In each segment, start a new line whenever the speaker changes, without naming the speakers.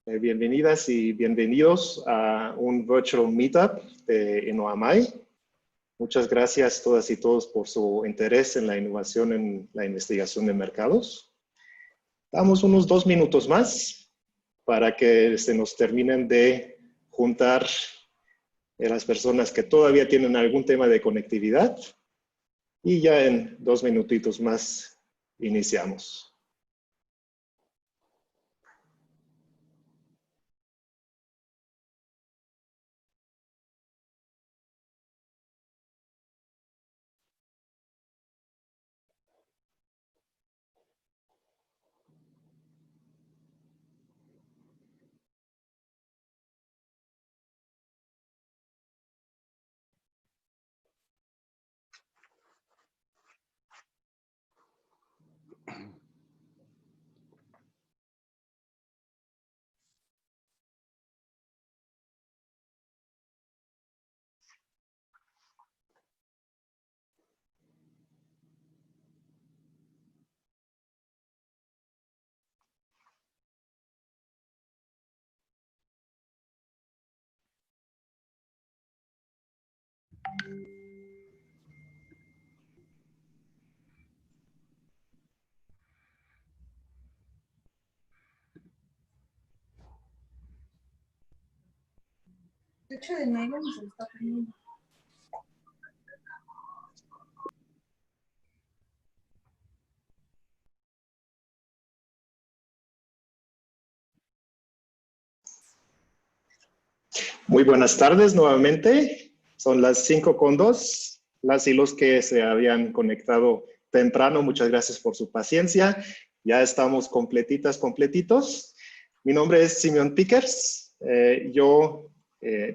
Bienvenidas y bienvenidos a un Virtual Meetup de InnoAmay. Muchas gracias todas y todos por su interés en la innovación en la investigación de mercados. Damos unos 2 minutos más para que se nos terminen de juntar las personas que todavía tienen algún tema de conectividad. Y ya en 2 minutitos más iniciamos.
Techo de nylon se está poniendo.
Muy buenas tardes nuevamente. Son las 5:02. Las y los que se habían conectado temprano, muchas gracias por su paciencia. Ya estamos completitos. Mi nombre es Simeon Pickers. Yo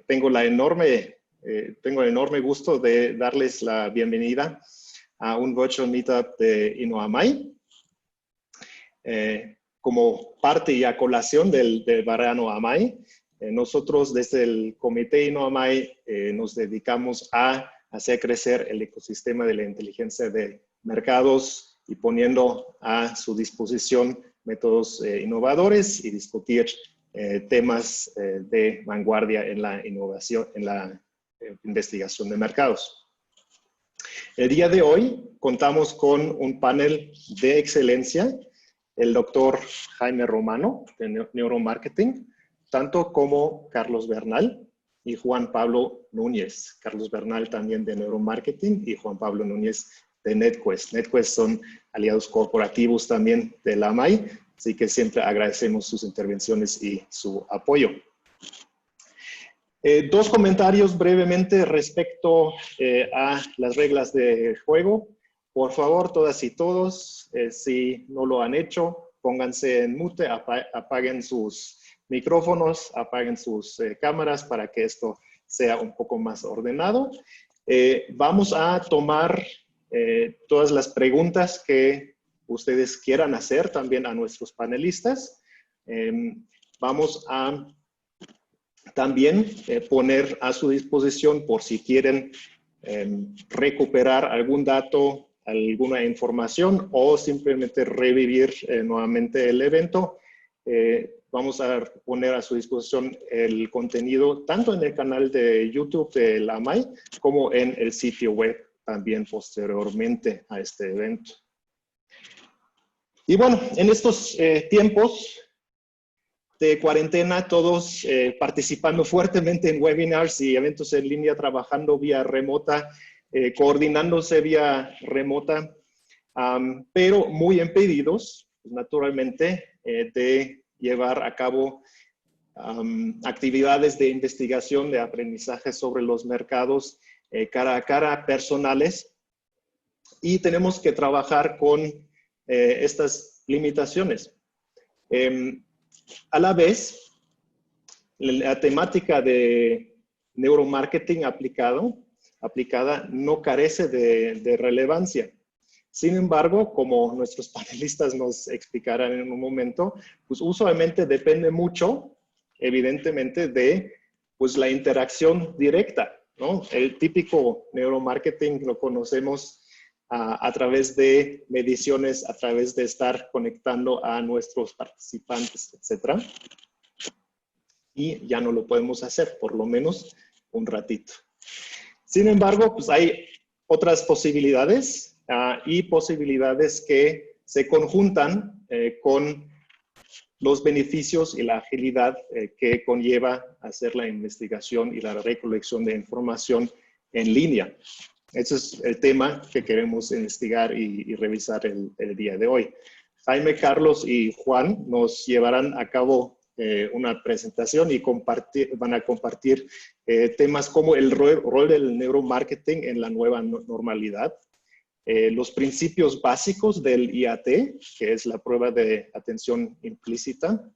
tengo el enorme gusto de darles la bienvenida a un Virtual Meetup de InnoAmay. Como parte y a colación del verano AMAY, nosotros desde el Comité InnoAmay nos dedicamos a hacer crecer el ecosistema de la inteligencia de mercados y poniendo a su disposición métodos innovadores y discutir temas de vanguardia en la innovación, en la investigación de mercados. El día de hoy contamos con un panel de excelencia, el doctor Jaime Romano de Neuromarketing, tanto como Carlos Bernal y Juan Pablo Núñez. Carlos Bernal también de Neuromarketing y Juan Pablo Núñez de NetQuest. NetQuest son aliados corporativos también de la AMAY, así que siempre agradecemos sus intervenciones y su apoyo. 2 comentarios brevemente respecto a las reglas de juego. Por favor, todas y todos, si no lo han hecho, pónganse en mute, apaguen sus micrófonos, apaguen sus cámaras para que esto sea un poco más ordenado. Vamos a tomar todas las preguntas que ustedes quieran hacer también a nuestros panelistas. Vamos a también poner a su disposición por si quieren recuperar algún dato, alguna información o simplemente revivir nuevamente el evento. Vamos a poner a su disposición el contenido tanto en el canal de YouTube de la AMAY como en el sitio web también posteriormente a este evento. Y bueno, en estos tiempos de cuarentena, todos participando fuertemente en webinars y eventos en línea, trabajando vía remota, coordinándose vía remota, pero muy impedidos, naturalmente, de llevar a cabo actividades de investigación, de aprendizaje sobre los mercados cara a cara, personales, y tenemos que trabajar con estas limitaciones. A la vez, la temática de neuromarketing aplicada no carece de relevancia. Sin embargo, como nuestros panelistas nos explicarán en un momento, pues usualmente depende mucho, evidentemente, de pues, la interacción directa, ¿no? El típico neuromarketing lo conocemos a través de mediciones, a través de estar conectando a nuestros participantes, etc. y ya no lo podemos hacer, por lo menos un ratito. Sin embargo, pues hay otras posibilidades y posibilidades que se conjuntan con los beneficios y la agilidad que conlleva hacer la investigación y la recolección de información en línea. Ese es el tema que queremos investigar y revisar el día de hoy. Jaime, Carlos y Juan nos llevarán a cabo una presentación y van a compartir temas como el rol del neuromarketing en la nueva normalidad, los principios básicos del IAT, que es la prueba de atención implícita,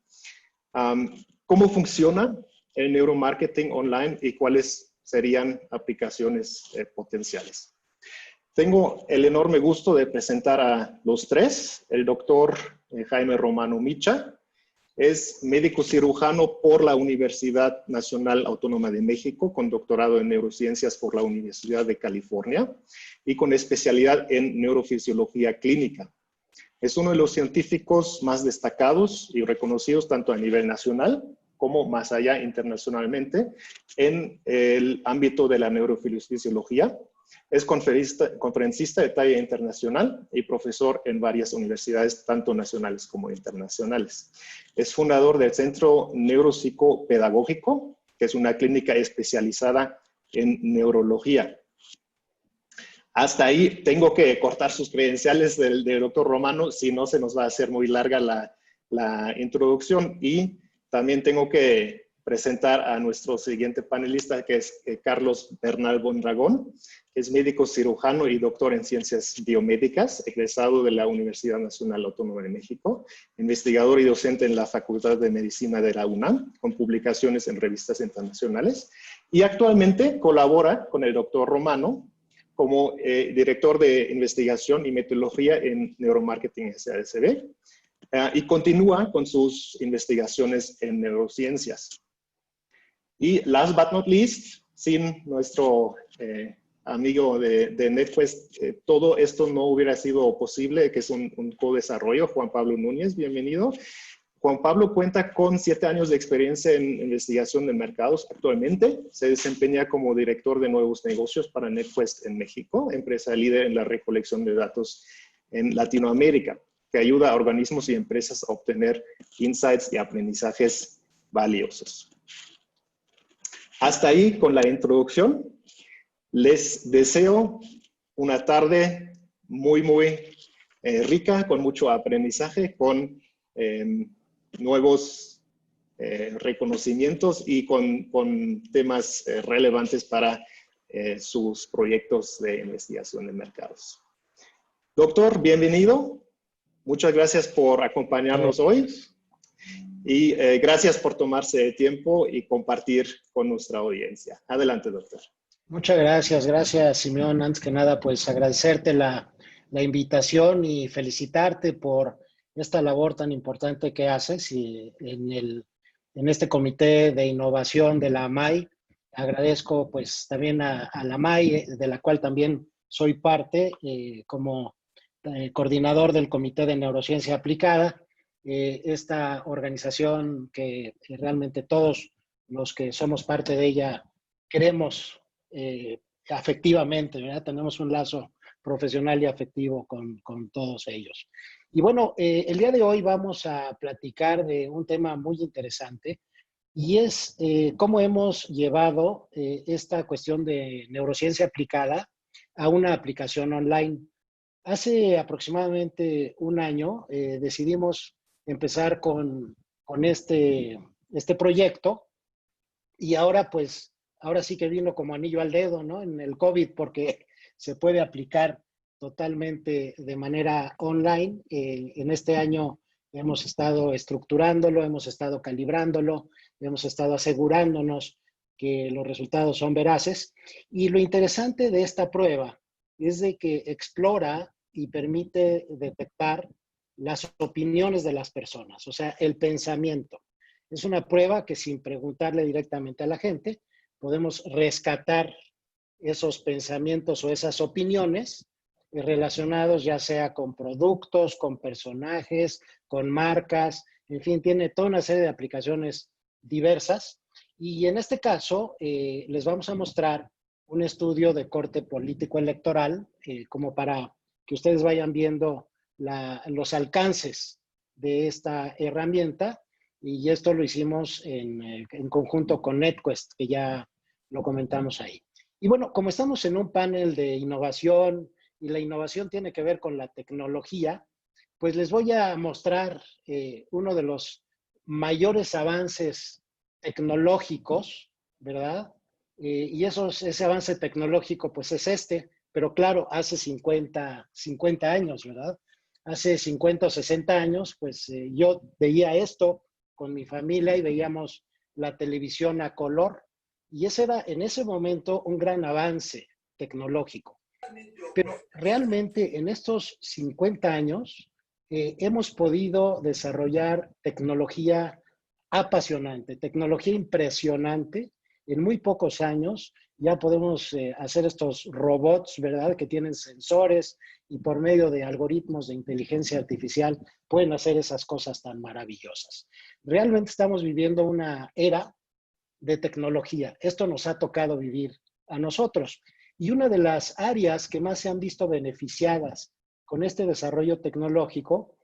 cómo funciona el neuromarketing online y cuáles serían aplicaciones potenciales. Tengo el enorme gusto de presentar a los tres. El doctor Jaime Romano Micha es médico cirujano por la Universidad Nacional Autónoma de México, con doctorado en neurociencias por la Universidad de California y con especialidad en neurofisiología clínica. Es uno de los científicos más destacados y reconocidos tanto a nivel nacional como más allá internacionalmente en el ámbito de la neurofisiología. Es conferencista de talla internacional y profesor en varias universidades, tanto nacionales como internacionales. Es fundador del Centro Neuropsicopedagógico, que es una clínica especializada en neurología. Hasta ahí tengo que cortar sus credenciales del doctor Romano, si no se nos va a hacer muy larga la introducción. Y también tengo que presentar a nuestro siguiente panelista, que es Carlos Bernal Mondragón, que es médico cirujano y doctor en ciencias biomédicas, egresado de la Universidad Nacional Autónoma de México, investigador y docente en la Facultad de Medicina de la UNAM, con publicaciones en revistas internacionales, y actualmente colabora con el doctor Romano como director de investigación y metodología en neuromarketing SASB, y continúa con sus investigaciones en neurociencias. Y last but not least, sin nuestro amigo de NetQuest, todo esto no hubiera sido posible, que es un co-desarrollo, Juan Pablo Núñez, bienvenido. Juan Pablo cuenta con 7 años de experiencia en investigación de mercados actualmente. Se desempeña como director de nuevos negocios para NetQuest en México, empresa líder en la recolección de datos en Latinoamérica, que ayuda a organismos y empresas a obtener insights y aprendizajes valiosos. Hasta ahí con la introducción. Les deseo una tarde muy rica, con mucho aprendizaje, con nuevos reconocimientos y con temas relevantes para sus proyectos de investigación de mercados. Doctor, bienvenido. Muchas gracias por acompañarnos hoy. Y gracias por tomarse el tiempo y compartir con nuestra audiencia. Adelante, doctor.
Muchas gracias, Simeón. Antes que nada, pues agradecerte la invitación y felicitarte por esta labor tan importante que haces en este comité de innovación de la AMAI. Agradezco pues también a la AMAI, de la cual también soy parte como coordinador del Comité de Neurociencia Aplicada. Esta organización que realmente todos los que somos parte de ella queremos afectivamente, ¿verdad? Tenemos un lazo profesional y afectivo con todos ellos. Y bueno, el día de hoy vamos a platicar de un tema muy interesante y es cómo hemos llevado esta cuestión de neurociencia aplicada a una aplicación online. Hace aproximadamente un año decidimos empezar con este proyecto y ahora sí que vino como anillo al dedo, ¿no? En el COVID, porque se puede aplicar totalmente de manera online. En este año hemos estado estructurándolo, hemos estado calibrándolo, hemos estado asegurándonos que los resultados son veraces. Y lo interesante de esta prueba es de que explora y permite detectar las opiniones de las personas, o sea, el pensamiento. Es una prueba que sin preguntarle directamente a la gente, podemos rescatar esos pensamientos o esas opiniones relacionados ya sea con productos, con personajes, con marcas, en fin, tiene toda una serie de aplicaciones diversas Y en este caso, les vamos a mostrar un estudio de corte político-electoral, como para que ustedes vayan viendo los alcances de esta herramienta. Y esto lo hicimos en conjunto con NetQuest, que ya lo comentamos ahí. Y bueno, como estamos en un panel de innovación y la innovación tiene que ver con la tecnología, pues les voy a mostrar uno de los mayores avances tecnológicos, ¿verdad? Y ese avance tecnológico, pues es pero claro, hace 50 años, ¿verdad? Hace 50 o 60 años, pues yo veía esto con mi familia y veíamos la televisión a color. Y ese era en ese momento un gran avance tecnológico. Pero realmente en estos 50 años hemos podido desarrollar tecnología apasionante, tecnología impresionante. En muy pocos años ya podemos hacer estos robots, ¿verdad? Que tienen sensores y por medio de algoritmos de inteligencia artificial pueden hacer esas cosas tan maravillosas. Realmente estamos viviendo una era de tecnología. Esto nos ha tocado vivir a nosotros. Y una de las áreas que más se han visto beneficiadas con este desarrollo tecnológico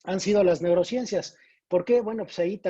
han sido las neurociencias. ¿Por qué? Bueno, pues ahí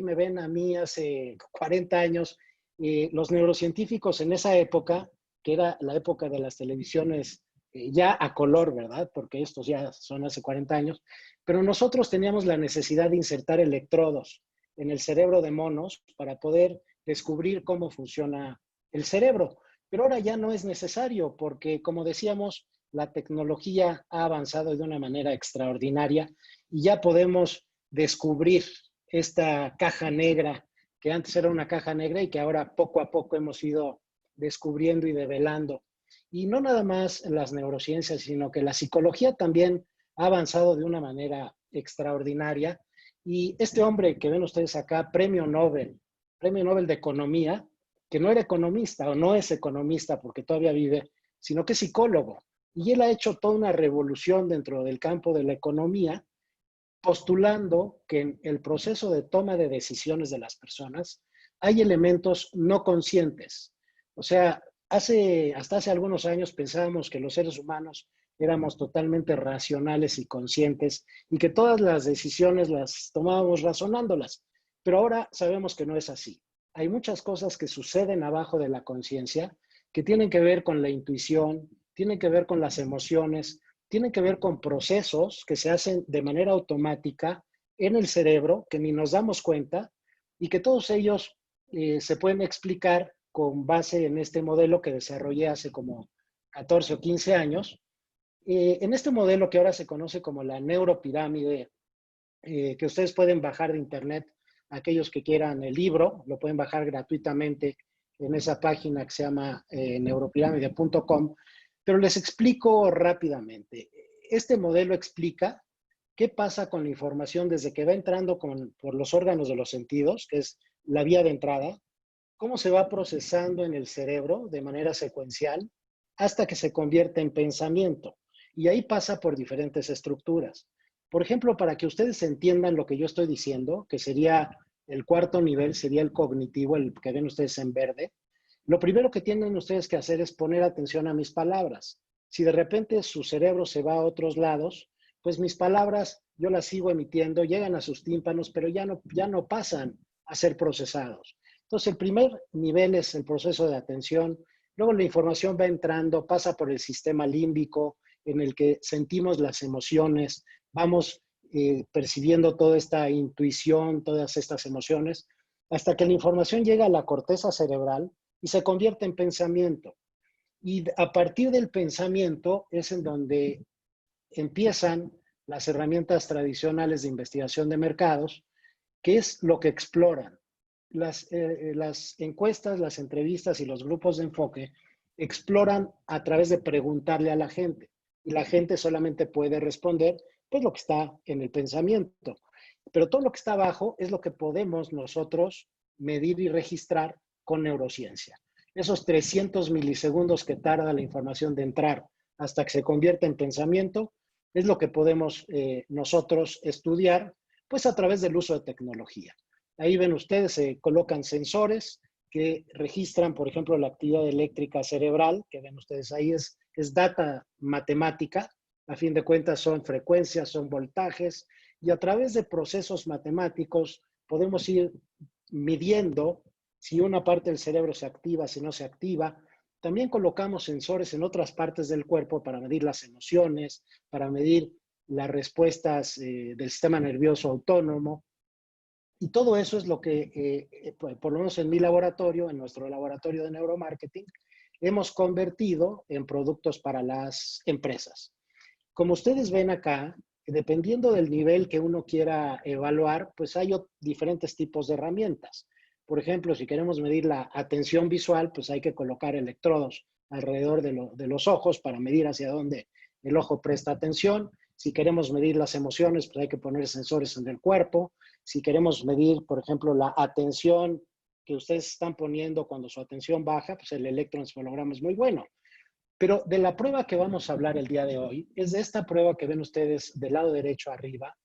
me ven a mí hace 40 años, los neurocientíficos en esa época, que era la época de las televisiones ya a color, ¿verdad? Porque estos ya son hace 40 años, pero nosotros teníamos la necesidad de insertar electrodos en el cerebro de monos para poder descubrir cómo funciona el cerebro. Pero ahora ya no es necesario porque, como decíamos, la tecnología ha avanzado de una manera extraordinaria y ya podemos descubrir esta caja negra, que antes era una caja negra y que ahora poco a poco hemos ido descubriendo y develando. Y no nada más las neurociencias, sino que la psicología también ha avanzado de una manera extraordinaria. Y este hombre que ven ustedes acá, premio Nobel de Economía, que no era economista o no es economista porque todavía vive, sino que es psicólogo. Y él ha hecho toda una revolución dentro del campo de la economía, postulando que en el proceso de toma de decisiones de las personas hay elementos no conscientes. O sea, hasta hace algunos años pensábamos que los seres humanos éramos totalmente racionales y conscientes y que todas las decisiones las tomábamos razonándolas. Pero ahora sabemos que no es así. Hay muchas cosas que suceden abajo de la conciencia que tienen que ver con la intuición, tienen que ver con las emociones, tienen que ver con procesos que se hacen de manera automática en el cerebro, que ni nos damos cuenta, y que todos ellos se pueden explicar con base en este modelo que desarrollé hace como 14 o 15 años. En este modelo que ahora se conoce como la neuropirámide, que ustedes pueden bajar de internet, aquellos que quieran el libro, lo pueden bajar gratuitamente en esa página que se llama neuropirámide.com, pero les explico rápidamente. Este modelo explica qué pasa con la información desde que va entrando por los órganos de los sentidos, que es la vía de entrada, cómo se va procesando en el cerebro de manera secuencial hasta que se convierte en pensamiento. Y ahí pasa por diferentes estructuras. Por ejemplo, para que ustedes entiendan lo que yo estoy diciendo, que sería el cuarto nivel, sería el cognitivo, el que ven ustedes en verde, lo primero que tienen ustedes que hacer es poner atención a mis palabras. Si de repente su cerebro se va a otros lados, pues mis palabras yo las sigo emitiendo, llegan a sus tímpanos, pero ya no pasan a ser procesados. Entonces, el primer nivel es el proceso de atención. Luego la información va entrando, pasa por el sistema límbico, en el que sentimos las emociones, vamos percibiendo toda esta intuición, todas estas emociones, hasta que la información llega a la corteza cerebral y se convierte en pensamiento. Y a partir del pensamiento es en donde empiezan las herramientas tradicionales de investigación de mercados, que es lo que exploran. Las encuestas, las entrevistas y los grupos de enfoque exploran a través de preguntarle a la gente. Y la gente solamente puede responder pues lo que está en el pensamiento. Pero todo lo que está abajo es lo que podemos nosotros medir y registrar con neurociencia. Esos 300 milisegundos que tarda la información de entrar hasta que se convierte en pensamiento es lo que podemos nosotros estudiar pues a través del uso de tecnología. Ahí ven ustedes, se colocan sensores que registran, por ejemplo, la actividad eléctrica cerebral, que ven ustedes ahí, es data matemática. A fin de cuentas son frecuencias, son voltajes, y a través de procesos matemáticos podemos ir midiendo si una parte del cerebro se activa, si no se activa. También colocamos sensores en otras partes del cuerpo para medir las emociones, para medir las respuestas del sistema nervioso autónomo. Y todo eso es lo que, por lo menos en mi laboratorio, en nuestro laboratorio de neuromarketing, hemos convertido en productos para las empresas. Como ustedes ven acá, dependiendo del nivel que uno quiera evaluar, pues hay diferentes tipos de herramientas. Por ejemplo, si queremos medir la atención visual, pues hay que colocar electrodos alrededor de los ojos para medir hacia dónde el ojo presta atención. Si queremos medir las emociones, pues hay que poner sensores en el cuerpo. Si queremos medir, por ejemplo, la atención que ustedes están poniendo cuando su atención baja, pues el electroencefalograma es muy bueno. Pero de la prueba que vamos a hablar el día de hoy es de esta prueba que ven ustedes del lado derecho arriba,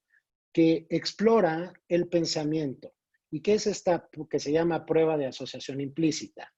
que explora el pensamiento y que es esta que se llama prueba de asociación implícita.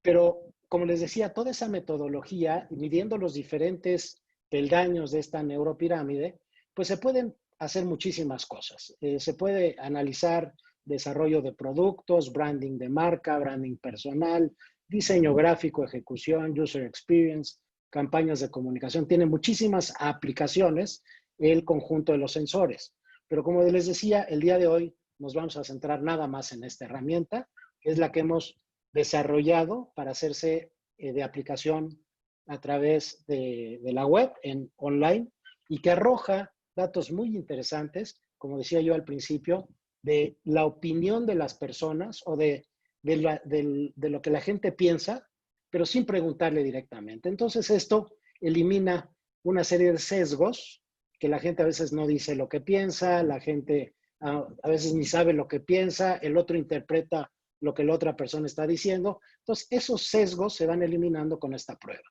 Pero, como les decía, toda esa metodología, midiendo los diferentes peldaños de esta neuropirámide, pues se pueden hacer muchísimas cosas. Se puede analizar desarrollo de productos, branding de marca, branding personal, diseño gráfico, ejecución, user experience, campañas de comunicación. Tiene muchísimas aplicaciones el conjunto de los sensores. Pero como les decía, el día de hoy nos vamos a centrar nada más en esta herramienta, que es la que hemos desarrollado para hacerse de aplicación a través de la web, en online, y que arroja datos muy interesantes, como decía yo al principio, de la opinión de las personas o de lo que la gente piensa, pero sin preguntarle directamente. Entonces esto elimina una serie de sesgos que la gente a veces no dice lo que piensa, la gente a veces ni sabe lo que piensa, el otro interpreta lo que la otra persona está diciendo. Entonces esos sesgos se van eliminando con esta prueba.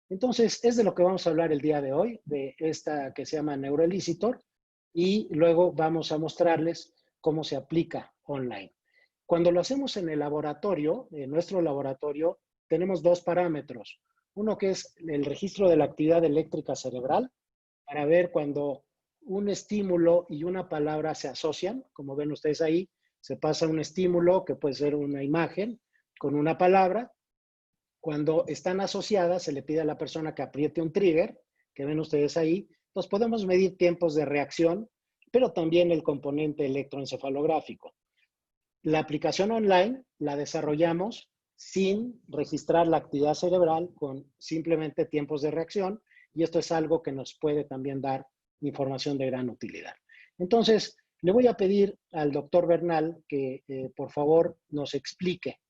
Entonces es de lo que vamos a hablar el día de hoy, de esta que se llama Neuroelicitor, y luego vamos a mostrarles cómo se aplica online. Cuando lo hacemos en el laboratorio, en nuestro laboratorio, tenemos dos parámetros. Uno que es el registro de la actividad eléctrica cerebral, para ver cuando un estímulo y una palabra se asocian, como ven ustedes ahí, se pasa un estímulo, que puede ser una imagen, con una palabra. Cuando están asociadas, se le pide a la persona que apriete un trigger, que ven ustedes ahí. Entonces podemos medir tiempos de reacción, pero también el componente electroencefalográfico. La aplicación online la desarrollamos sin registrar la actividad cerebral, con simplemente tiempos de reacción, y esto es algo que nos puede también dar información de gran utilidad. Entonces, le voy a pedir al doctor Bernal que por favor nos explique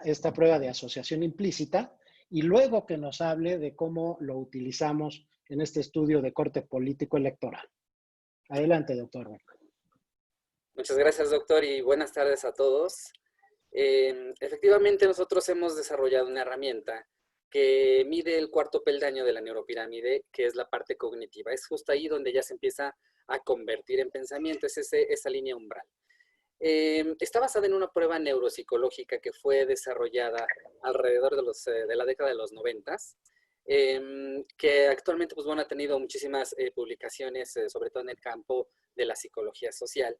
esta prueba de asociación implícita y luego que nos hable de cómo lo utilizamos en este estudio de corte político electoral. Adelante, doctor Bernal.
Muchas gracias, doctor, y buenas tardes a todos. Efectivamente, nosotros hemos desarrollado una herramienta que mide el cuarto peldaño de la neuropirámide, que es la parte cognitiva. Es justo ahí donde ya se empieza a convertir en pensamiento, es esa línea umbral. Está basada en una prueba neuropsicológica que fue desarrollada alrededor de la década de los 90s, que actualmente pues, bueno, ha tenido muchísimas publicaciones, sobre todo en el campo de la psicología social,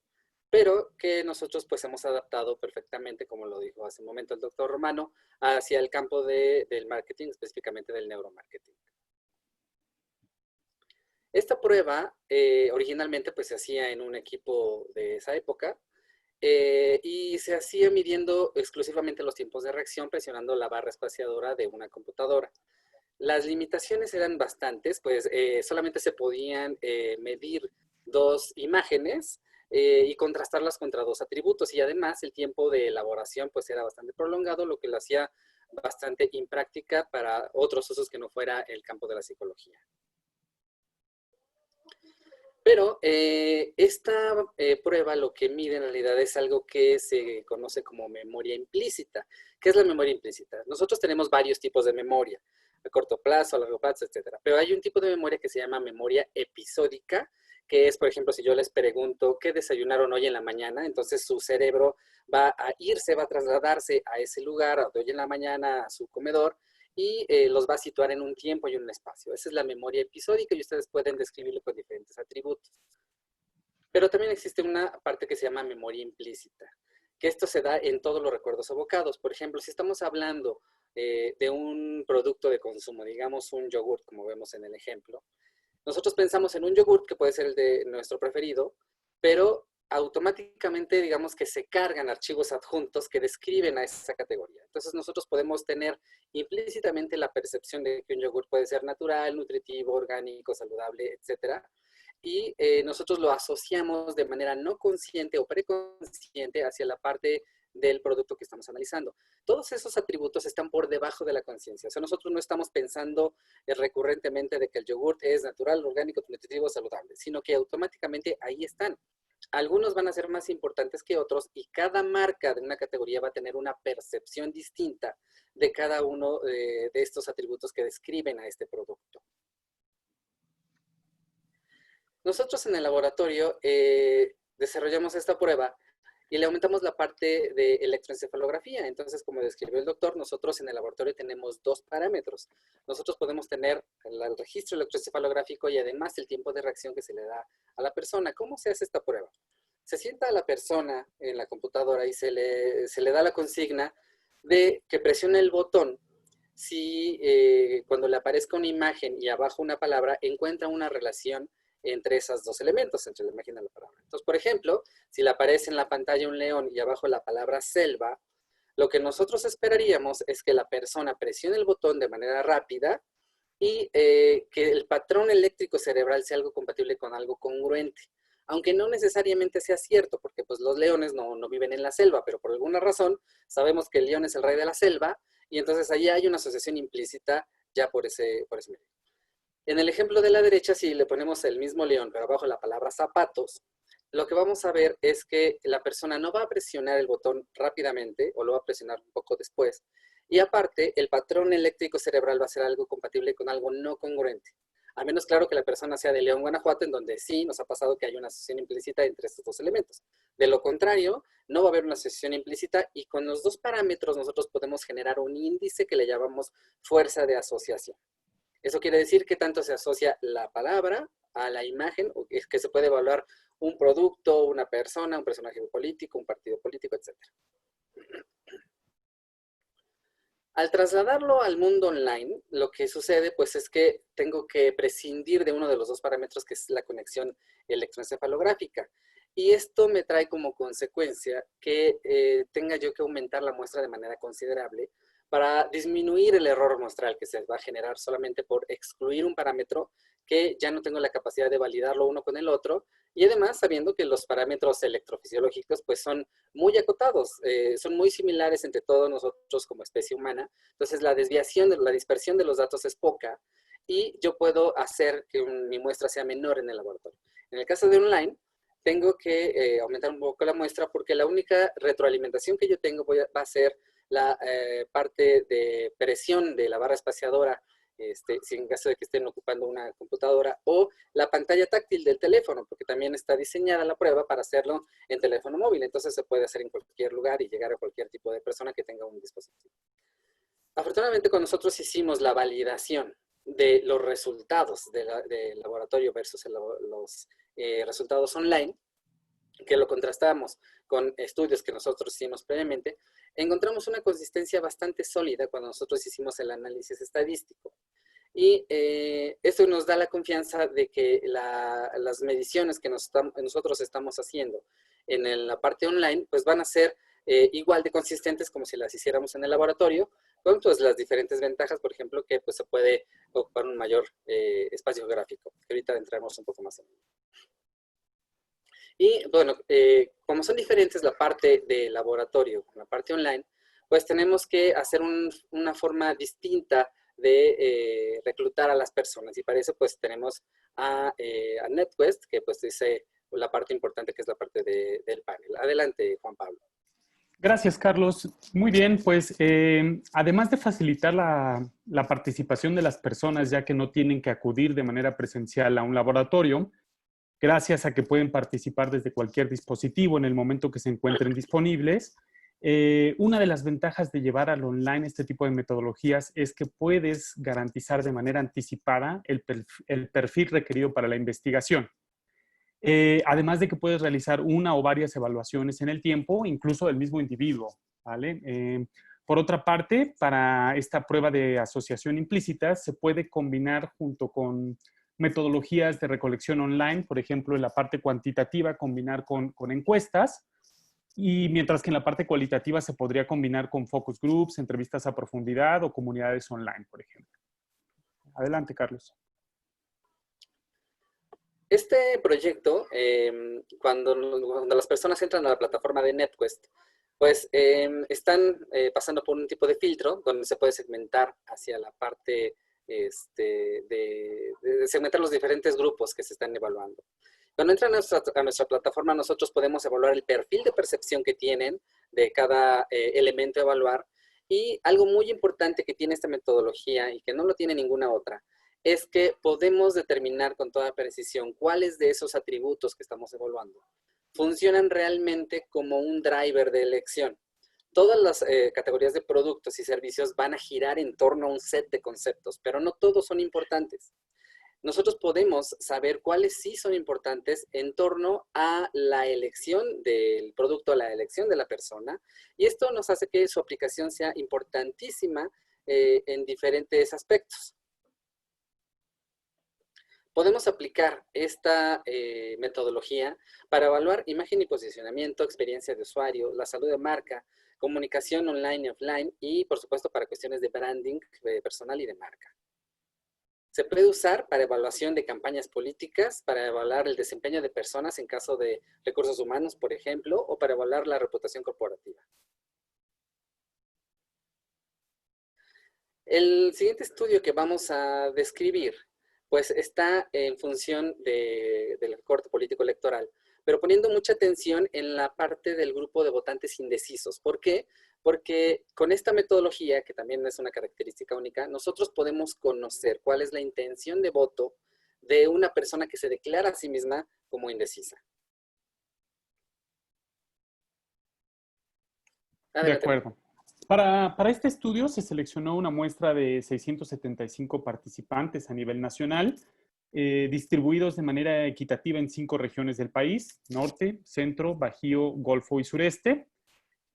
pero que nosotros pues hemos adaptado perfectamente, como lo dijo hace un momento el doctor Romano, hacia el campo del marketing, específicamente del neuromarketing. Esta prueba originalmente pues se hacía en un equipo de esa época, y se hacía midiendo exclusivamente los tiempos de reacción presionando la barra espaciadora de una computadora. Las limitaciones eran bastantes, pues solamente se podían medir dos imágenes y contrastarlas contra dos atributos, y además el tiempo de elaboración pues era bastante prolongado, lo que lo hacía bastante impráctica para otros usos que no fuera el campo de la psicología. Pero esta prueba lo que mide en realidad es algo que se conoce como memoria implícita. ¿Qué es la memoria implícita? Nosotros tenemos varios tipos de memoria, a corto plazo, a largo plazo, etc. Pero hay un tipo de memoria que se llama memoria episódica, que es, por ejemplo, si yo les pregunto qué desayunaron hoy en la mañana, entonces su cerebro va a trasladarse a ese lugar de hoy en la mañana, a su comedor, y los va a situar en un tiempo y un espacio. Esa es la memoria episódica y ustedes pueden describirlo con diferentes atributos. Pero también existe una parte que se llama memoria implícita, que esto se da en todos los recuerdos evocados. Por ejemplo, si estamos hablando de un producto de consumo, digamos un yogurt, como vemos en el ejemplo, nosotros pensamos en un yogurt que puede ser el de nuestro preferido, pero automáticamente, digamos que se cargan archivos adjuntos que describen a esa categoría. Entonces nosotros podemos tener implícitamente la percepción de que un yogur puede ser natural, nutritivo, orgánico, saludable, etcétera. Y nosotros lo asociamos de manera no consciente o preconsciente hacia la parte del producto que estamos analizando. Todos esos atributos están por debajo de la conciencia. O sea, nosotros no estamos pensando recurrentemente de que el yogurt es natural, orgánico, nutritivo, saludable, sino que automáticamente ahí están. Algunos van a ser más importantes que otros y cada marca de una categoría va a tener una percepción distinta de cada uno de estos atributos que describen a este producto. Nosotros en el laboratorio desarrollamos esta prueba y le aumentamos la parte de electroencefalografía. Entonces, como describió el doctor, nosotros en el laboratorio tenemos 2 parámetros. Nosotros podemos tener el registro electroencefalográfico y además el tiempo de reacción que se le da a la persona. ¿Cómo se hace esta prueba? Se sienta a la persona en la computadora y se le da la consigna de que presione el botón si cuando le aparezca una imagen y abajo una palabra encuentra una relación entre esos dos elementos, entre la imagen y la palabra. Entonces, por ejemplo, si le aparece en la pantalla un león y abajo la palabra selva, lo que nosotros esperaríamos es que la persona presione el botón de manera rápida y que el patrón eléctrico cerebral sea algo compatible con algo congruente. Aunque no necesariamente sea cierto, porque pues los leones no viven en la selva, pero por alguna razón sabemos que el león es el rey de la selva y entonces ahí hay una asociación implícita ya por ese medio. En el ejemplo de la derecha, si le ponemos el mismo león, pero abajo la palabra zapatos, lo que vamos a ver es que la persona no va a presionar el botón rápidamente, o lo va a presionar un poco después, y aparte, el patrón eléctrico cerebral va a ser algo compatible con algo no congruente. A menos, claro, que la persona sea de León, Guanajuato, en donde sí nos ha pasado que hay una asociación implícita entre estos dos elementos. De lo contrario, no va a haber una asociación implícita y con los 2 parámetros nosotros podemos generar un índice que le llamamos fuerza de asociación. Eso quiere decir que tanto se asocia la palabra a la imagen, o es que se puede evaluar un producto, una persona, un personaje político, un partido político, etc. Al trasladarlo al mundo online, lo que sucede pues es que tengo que prescindir de uno de los 2 parámetros, que es la conexión electroencefalográfica. Y esto me trae como consecuencia que tenga yo que aumentar la muestra de manera considerable para disminuir el error muestral que se va a generar solamente por excluir un parámetro que ya no tengo la capacidad de validarlo uno con el otro, y además sabiendo que los parámetros electrofisiológicos pues son muy acotados, son muy similares entre todos nosotros como especie humana, entonces la dispersión de los datos es poca y yo puedo hacer que mi muestra sea menor en el laboratorio. En el caso de online, tengo que aumentar un poco la muestra porque la única retroalimentación que yo tengo va a ser la parte de presión de la barra espaciadora, si en caso de que estén ocupando una computadora, o la pantalla táctil del teléfono, porque también está diseñada la prueba para hacerlo en teléfono móvil, entonces se puede hacer en cualquier lugar y llegar a cualquier tipo de persona que tenga un dispositivo. Afortunadamente, con nosotros hicimos la validación de los resultados del laboratorio versus los resultados online, que lo contrastamos con estudios que nosotros hicimos previamente, encontramos una consistencia bastante sólida cuando nosotros hicimos el análisis estadístico. Y esto nos da la confianza de que las mediciones que nosotros estamos haciendo en la parte online, pues van a ser igual de consistentes como si las hiciéramos en el laboratorio, con pues, las diferentes ventajas, por ejemplo, que pues, se puede ocupar un mayor espacio geográfico, que ahorita entraremos un poco más en ello. Y bueno, como son diferentes la parte de laboratorio con la parte online, pues tenemos que hacer una forma distinta de reclutar a las personas. Y para eso pues tenemos a NetQuest, que pues dice la parte importante que es la parte del panel. Adelante, Juan Pablo.
Gracias, Carlos. Muy bien, pues además de facilitar la participación de las personas, ya que no tienen que acudir de manera presencial a un laboratorio, gracias a que pueden participar desde cualquier dispositivo en el momento que se encuentren disponibles. Una de las ventajas de llevar al online este tipo de metodologías es que puedes garantizar de manera anticipada el perfil requerido para la investigación. Además de que puedes realizar una o varias evaluaciones en el tiempo, incluso del mismo individuo, ¿vale? Por otra parte, para esta prueba de asociación implícita se puede combinar junto con metodologías de recolección online, por ejemplo, en la parte cuantitativa, combinar con encuestas, y mientras que en la parte cualitativa se podría combinar con focus groups, entrevistas a profundidad o comunidades online, por ejemplo. Adelante, Carlos.
Este proyecto, cuando las personas entran a la plataforma de NetQuest, pues están pasando por un tipo de filtro donde se puede segmentar hacia la parte de segmentar los diferentes grupos que se están evaluando. Cuando entran a nuestra plataforma, nosotros podemos evaluar el perfil de percepción que tienen de cada elemento a evaluar. Y algo muy importante que tiene esta metodología y que no lo tiene ninguna otra, es que podemos determinar con toda precisión cuáles de esos atributos que estamos evaluando funcionan realmente como un driver de elección. Todas las categorías de productos y servicios van a girar en torno a un set de conceptos, pero no todos son importantes. Nosotros podemos saber cuáles sí son importantes en torno a la elección del producto, a la elección de la persona, y esto nos hace que su aplicación sea importantísima en diferentes aspectos. Podemos aplicar esta metodología para evaluar imagen y posicionamiento, experiencia de usuario, la salud de marca, comunicación online y offline y, por supuesto, para cuestiones de branding personal y de marca. Se puede usar para evaluación de campañas políticas, para evaluar el desempeño de personas en caso de recursos humanos, por ejemplo, o para evaluar la reputación corporativa. El siguiente estudio que vamos a describir pues está en función del corte político electoral, pero poniendo mucha atención en la parte del grupo de votantes indecisos. ¿Por qué? Porque con esta metodología, que también es una característica única, nosotros podemos conocer cuál es la intención de voto de una persona que se declara a sí misma como indecisa.
De acuerdo. Para este estudio se seleccionó una muestra de 675 participantes a nivel nacional, distribuidos de manera equitativa en 5 regiones del país: norte, centro, bajío, golfo y sureste.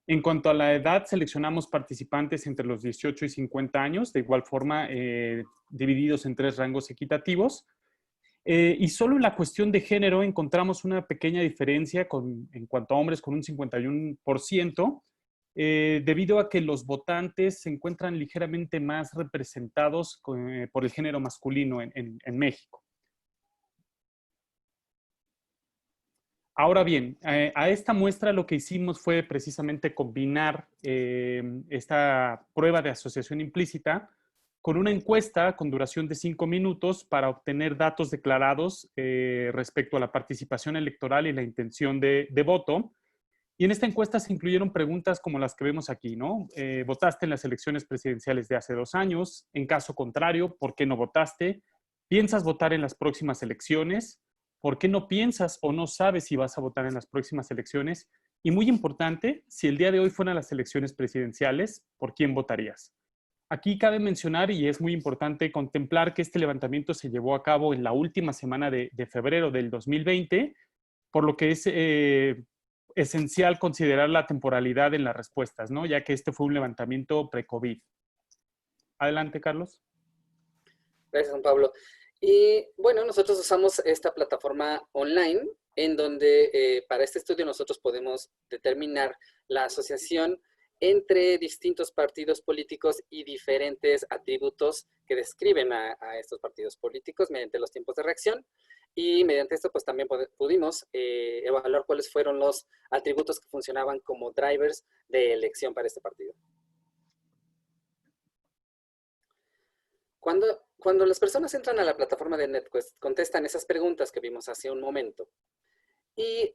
En cuanto a la edad, seleccionamos participantes entre los 18 y 50 años, de igual forma divididos en 3 rangos equitativos. Y solo en la cuestión de género encontramos una pequeña diferencia en cuanto a hombres con un 51%, debido a que los votantes se encuentran ligeramente más representados por el género masculino en México. Ahora bien, a esta muestra lo que hicimos fue precisamente combinar esta prueba de asociación implícita con una encuesta con duración de 5 minutos para obtener datos declarados respecto a la participación electoral y la intención de voto. Y en esta encuesta se incluyeron preguntas como las que vemos aquí, ¿no? ¿Votaste en las elecciones presidenciales de hace 2 años? En caso contrario, ¿por qué no votaste? ¿Piensas votar en las próximas elecciones? ¿Por qué no piensas o no sabes si vas a votar en las próximas elecciones? Y muy importante, si el día de hoy fueran las elecciones presidenciales, ¿por quién votarías? Aquí cabe mencionar, y es muy importante contemplar, que este levantamiento se llevó a cabo en la última semana de febrero del 2020, por lo que es esencial considerar la temporalidad en las respuestas, ¿no? Ya que este fue un levantamiento pre-COVID. Adelante, Carlos.
Gracias, Juan Pablo. Y bueno, nosotros usamos esta plataforma online en donde para este estudio nosotros podemos determinar la asociación entre distintos partidos políticos y diferentes atributos que describen a estos partidos políticos mediante los tiempos de reacción. Y mediante esto, pues también pudimos evaluar cuáles fueron los atributos que funcionaban como drivers de elección para este partido. Cuando las personas entran a la plataforma de NetQuest, contestan esas preguntas que vimos hace un momento. Y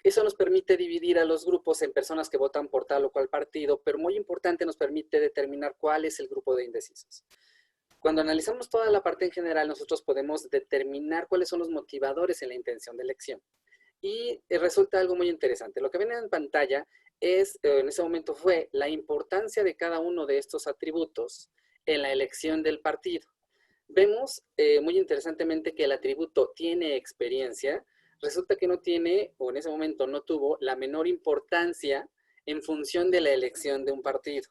eso nos permite dividir a los grupos en personas que votan por tal o cual partido, pero muy importante, nos permite determinar cuál es el grupo de indecisos. Cuando analizamos toda la parte en general, nosotros podemos determinar cuáles son los motivadores en la intención de elección. Y resulta algo muy interesante. Lo que ven en pantalla es, en ese momento fue la importancia de cada uno de estos atributos en la elección del partido. Vemos muy interesantemente que el atributo tiene experiencia, resulta que no tiene, o en ese momento no tuvo, la menor importancia en función de la elección de un partido.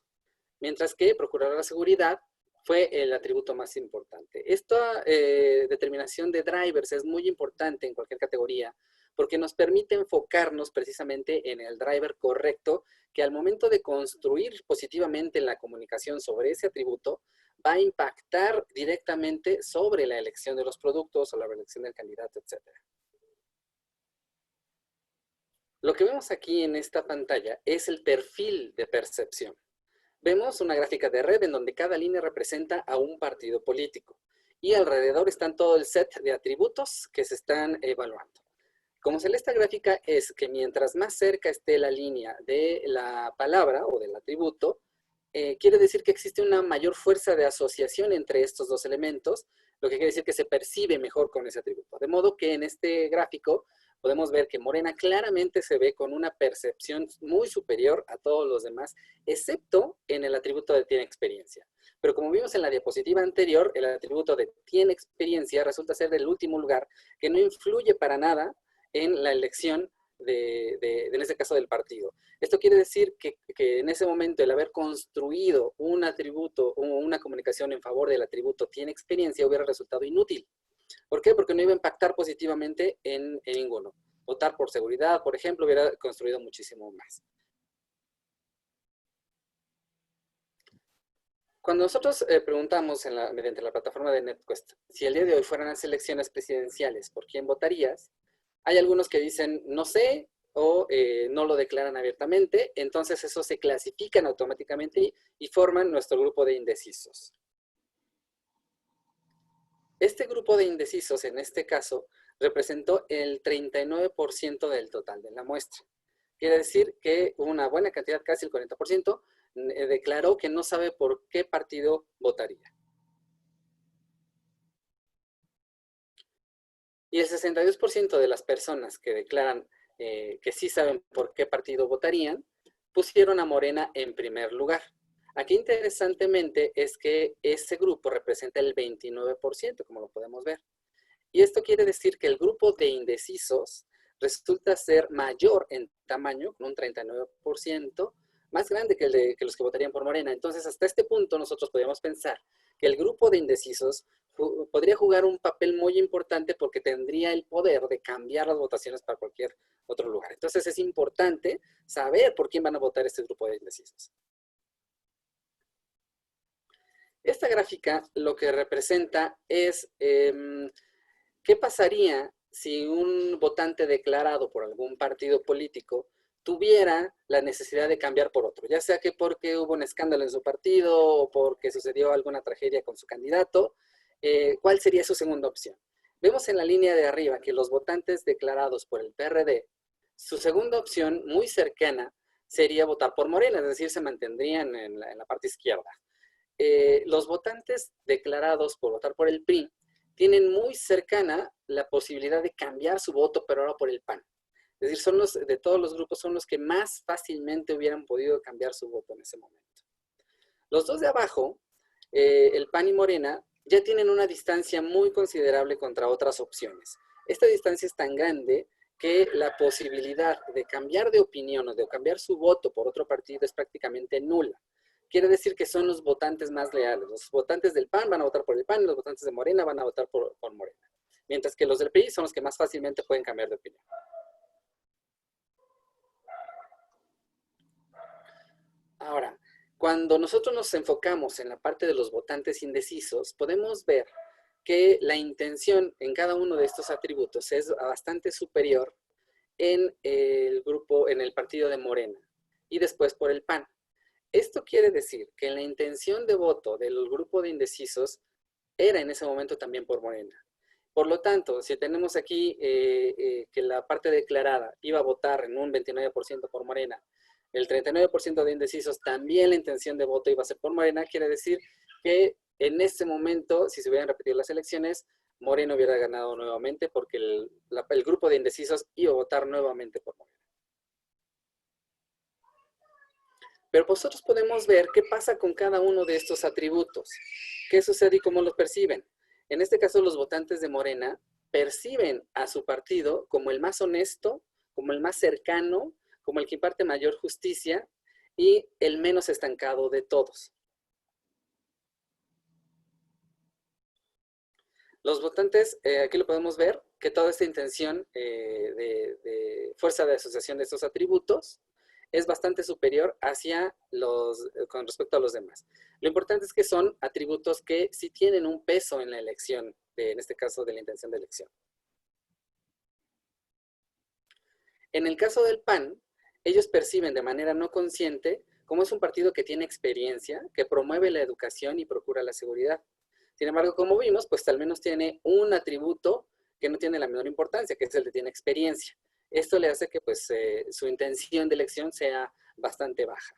Mientras que procurar la seguridad fue el atributo más importante. Esta determinación de drivers es muy importante en cualquier categoría, porque nos permite enfocarnos precisamente en el driver correcto, que al momento de construir positivamente la comunicación sobre ese atributo, va a impactar directamente sobre la elección de los productos o la elección del candidato, etc. Lo que vemos aquí en esta pantalla es el perfil de percepción. Vemos una gráfica de red en donde cada línea representa a un partido político y alrededor están todo el set de atributos que se están evaluando. Como se lee esta gráfica es que mientras más cerca esté la línea de la palabra o del atributo, quiere decir que existe una mayor fuerza de asociación entre estos dos elementos, lo que quiere decir que se percibe mejor con ese atributo. De modo que en este gráfico podemos ver que Morena claramente se ve con una percepción muy superior a todos los demás, excepto en el atributo de tiene experiencia. Pero como vimos en la diapositiva anterior, el atributo de tiene experiencia resulta ser del último lugar, que no influye para nada en la elección en este caso del partido. Esto quiere decir que en ese momento el haber construido un atributo o una comunicación en favor del atributo tiene experiencia hubiera resultado inútil. ¿Por qué? Porque no iba a impactar positivamente en ninguno. Votar por seguridad, por ejemplo, hubiera construido muchísimo más. Cuando nosotros preguntamos mediante la plataforma de NetQuest, si el día de hoy fueran las elecciones presidenciales, ¿por quién votarías? Hay algunos que dicen, no sé, o no lo declaran abiertamente, entonces eso se clasifican automáticamente y forman nuestro grupo de indecisos. Este grupo de indecisos, en este caso, representó el 39% del total de la muestra. Quiere decir que una buena cantidad, casi el 40%, declaró que no sabe por qué partido votaría. Y el 62% de las personas que declaran que sí saben por qué partido votarían, pusieron a Morena en primer lugar. Aquí interesantemente es que ese grupo representa el 29%, como lo podemos ver. Y esto quiere decir que el grupo de indecisos resulta ser mayor en tamaño, con un 39%, más grande que los que votarían por Morena. Entonces, hasta este punto nosotros podríamos pensar que el grupo de indecisos podría jugar un papel muy importante porque tendría el poder de cambiar las votaciones para cualquier otro lugar. Entonces, es importante saber por quién van a votar este grupo de indecisos. Esta gráfica lo que representa es qué pasaría si un votante declarado por algún partido político tuviera la necesidad de cambiar por otro, ya sea que porque hubo un escándalo en su partido o porque sucedió alguna tragedia con su candidato, ¿cuál sería su segunda opción? Vemos en la línea de arriba que los votantes declarados por el PRD, su segunda opción muy cercana sería votar por Morena, es decir, se mantendrían en la parte izquierda. Los votantes declarados por votar por el PRI tienen muy cercana la posibilidad de cambiar su voto, pero ahora por el PAN. Es decir, de todos los grupos son los que más fácilmente hubieran podido cambiar su voto en ese momento. Los dos de abajo, el PAN y Morena, ya tienen una distancia muy considerable contra otras opciones. Esta distancia es tan grande que la posibilidad de cambiar de opinión o de cambiar su voto por otro partido es prácticamente nula. Quiere decir que son los votantes más leales. Los votantes del PAN van a votar por el PAN y los votantes de Morena van a votar por Morena. Mientras que los del PRI son los que más fácilmente pueden cambiar de opinión. Ahora, cuando nosotros nos enfocamos en la parte de los votantes indecisos, podemos ver que la intención en cada uno de estos atributos es bastante superior en el partido de Morena y después por el PAN. Esto quiere decir que la intención de voto del grupo de indecisos era en ese momento también por Morena. Por lo tanto, si tenemos aquí que la parte declarada iba a votar en un 29% por Morena, el 39% de indecisos también la intención de voto iba a ser por Morena, quiere decir que En este momento, si se hubieran repetido las elecciones, Morena hubiera ganado nuevamente porque el grupo de indecisos iba a votar nuevamente por Morena. Pero nosotros podemos ver qué pasa con cada uno de estos atributos. ¿Qué sucede y cómo los perciben? En este caso, los votantes de Morena perciben a su partido como el más honesto, como el más cercano, como el que imparte mayor justicia y el menos estancado de todos. Los votantes, aquí lo podemos ver, que toda esta intención de fuerza de asociación de estos atributos es bastante superior con respecto a los demás. Lo importante es que son atributos que sí tienen un peso en la elección, en este caso de la intención de elección. En el caso del PAN, ellos perciben de manera no consciente cómo es un partido que tiene experiencia, que promueve la educación y procura la seguridad. Sin embargo, como vimos, pues al menos tiene un atributo que no tiene la menor importancia, que es el de tiene experiencia. Esto le hace que pues, su intención de elección sea bastante baja.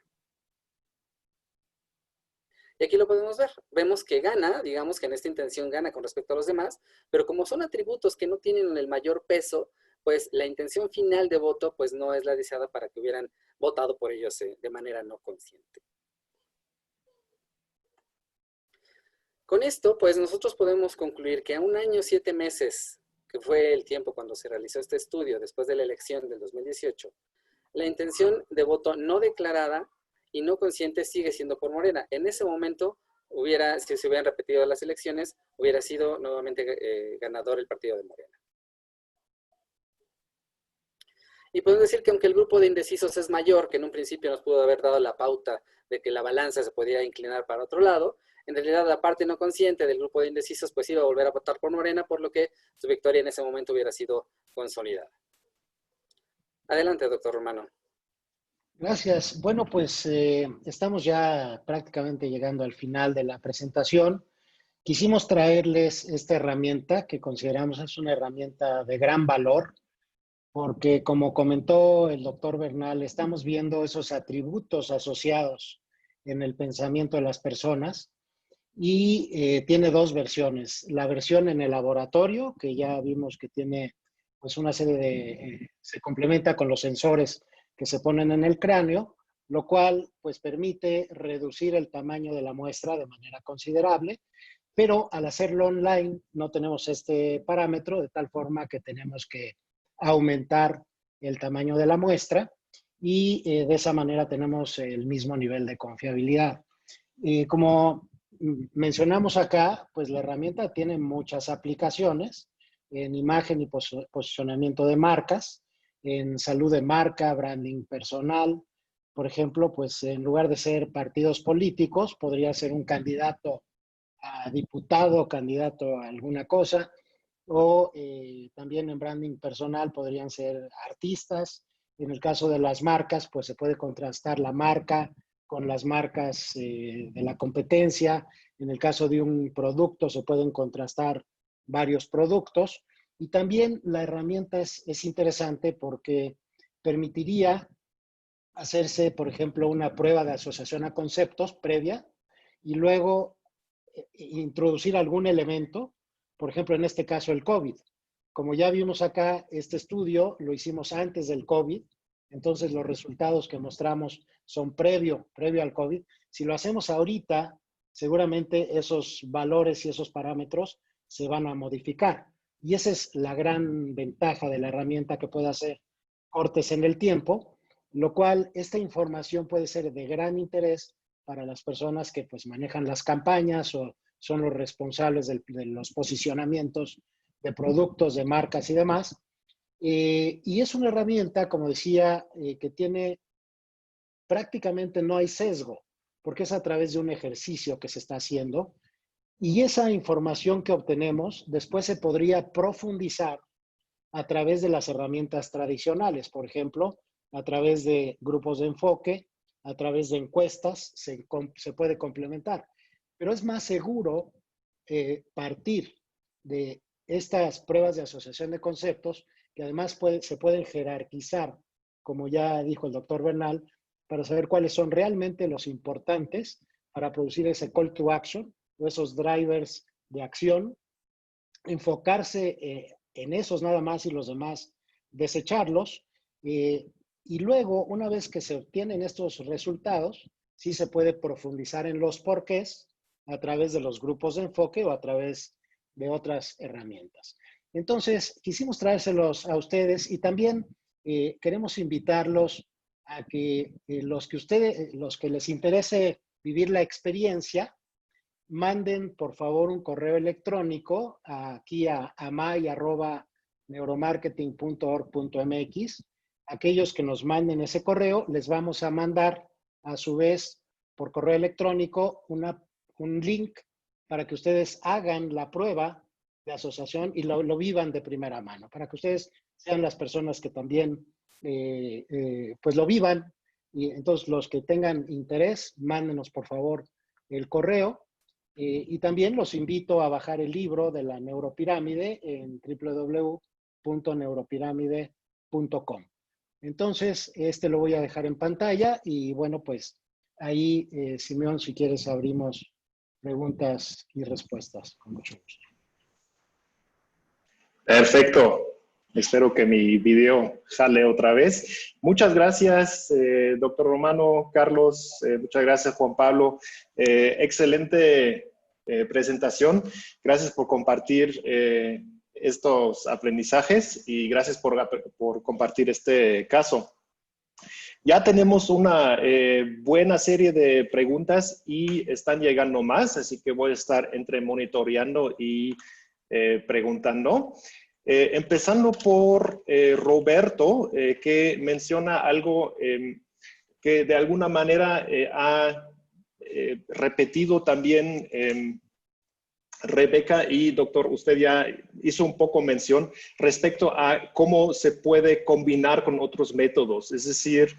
Y aquí lo podemos ver. Vemos que gana, digamos que en esta intención gana con respecto a los demás, pero como son atributos que no tienen el mayor peso, pues la intención final de voto pues no es la deseada para que hubieran votado por ellos de manera no consciente. Con esto, pues nosotros podemos concluir que a 1 año, 7 meses, que fue el tiempo cuando se realizó este estudio después de la elección del 2018, la intención de voto no declarada y no consciente sigue siendo por Morena. En ese momento, si se hubieran repetido las elecciones, hubiera sido nuevamente ganador el partido de Morena. Y podemos decir que aunque el grupo de indecisos es mayor, que en un principio nos pudo haber dado la pauta de que la balanza se podía inclinar para otro lado, en realidad la parte no consciente del grupo de indecisos pues iba a volver a votar por Morena, por lo que su victoria en ese momento hubiera sido consolidada. Adelante, doctor Romano.
Gracias. Bueno, pues estamos ya prácticamente llegando al final de la presentación. Quisimos traerles esta herramienta que consideramos es una herramienta de gran valor, porque como comentó el doctor Bernal, estamos viendo esos atributos asociados en el pensamiento de las personas y tiene 2 versiones. La versión en el laboratorio, que ya vimos que tiene pues una serie de, se complementa con los sensores que se ponen en el cráneo, lo cual pues permite reducir el tamaño de la muestra de manera considerable, pero al hacerlo online no tenemos este parámetro, de tal forma que tenemos que aumentar el tamaño de la muestra y de esa manera tenemos el mismo nivel de confiabilidad. Como mencionamos acá, pues la herramienta tiene muchas aplicaciones en imagen y posicionamiento de marcas, en salud de marca, branding personal. Por ejemplo, pues en lugar de ser partidos políticos, podría ser un candidato a diputado, candidato a alguna cosa, o también en branding personal podrían ser artistas. En el caso de las marcas, pues se puede contrastar la marca con las marcas de la competencia. En el caso de un producto, se pueden contrastar varios productos. Y también la herramienta es interesante porque permitiría hacerse, por ejemplo, una prueba de asociación a conceptos previa y luego introducir algún elemento, por ejemplo, en este caso el COVID. Como ya vimos acá, este estudio lo hicimos antes del COVID, entonces los resultados que mostramos son previo al COVID. Si lo hacemos ahorita, seguramente esos valores y esos parámetros se van a modificar. Y esa es la gran ventaja de la herramienta, que puede hacer cortes en el tiempo, lo cual esta información puede ser de gran interés para las personas que pues manejan las campañas o son los responsables de los posicionamientos de productos, de marcas y demás. Y es una herramienta, como decía, que tiene prácticamente no hay sesgo, porque es a través de un ejercicio que se está haciendo. Y esa información que obtenemos después se podría profundizar a través de las herramientas tradicionales, por ejemplo, a través de grupos de enfoque, a través de encuestas, se puede complementar. Pero es más seguro partir de estas pruebas de asociación de conceptos, que además se pueden jerarquizar, como ya dijo el doctor Bernal, para saber cuáles son realmente los importantes para producir ese call to action o esos drivers de acción, enfocarse en esos nada más y los demás desecharlos. Y luego, una vez que se obtienen estos resultados, sí se puede profundizar en los porqués a través de los grupos de enfoque o a través de otras herramientas. Entonces, quisimos traérselos a ustedes y también queremos invitarlos a que los que les interese vivir la experiencia, manden por favor un correo electrónico aquí a amay@neuromarketing.org.mx. Aquellos que nos manden ese correo, les vamos a mandar a su vez por correo electrónico un link para que ustedes hagan la prueba de asociación y lo vivan de primera mano, para que ustedes sean las personas que también pues lo vivan. Y entonces los que tengan interés, mándenos por favor el correo. Y también los invito a bajar el libro de la neuropirámide en www.neuropirámide.com. Entonces, lo voy a dejar en pantalla y bueno, pues ahí, Simeón, si quieres, abrimos preguntas y respuestas. Con mucho gusto.
Perfecto. Espero que mi video sale otra vez. Muchas gracias, doctor Romano, Carlos. Muchas gracias, Juan Pablo. Excelente presentación. Gracias por compartir estos aprendizajes y gracias por compartir este caso. Ya tenemos una buena serie de preguntas y están llegando más, así que voy a estar entre monitoreando y preguntando. Empezando por Roberto, que menciona algo que de alguna manera ha repetido también Rebeca y doctor, usted ya hizo un poco mención respecto a cómo se puede combinar con otros métodos. Es decir,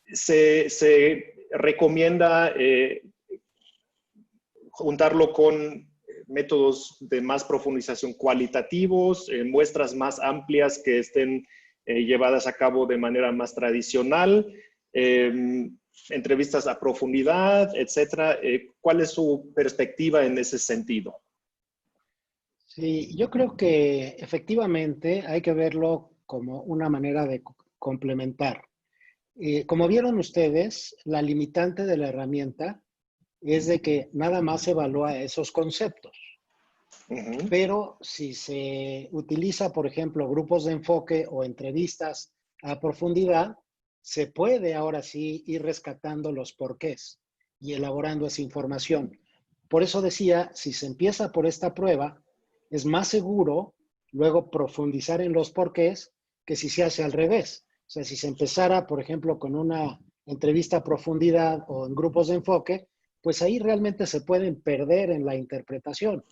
se recomienda juntarlo con métodos de más profundización cualitativos, muestras más amplias que estén llevadas a cabo de manera más tradicional, entrevistas a profundidad, etcétera. ¿Cuál es su perspectiva en ese sentido?
Sí, yo creo que efectivamente hay que verlo como una manera de complementar. Como vieron ustedes, la limitante de la herramienta es de que nada más evalúa esos conceptos. Pero si se utiliza, por ejemplo, grupos de enfoque o entrevistas a profundidad, se puede ahora sí ir rescatando los porqués y elaborando esa información. Por eso decía, si se empieza por esta prueba, es más seguro luego profundizar en los porqués que si se hace al revés. O sea, si se empezara, por ejemplo, con una entrevista a profundidad o en grupos de enfoque, pues ahí realmente se pueden perder en la interpretación.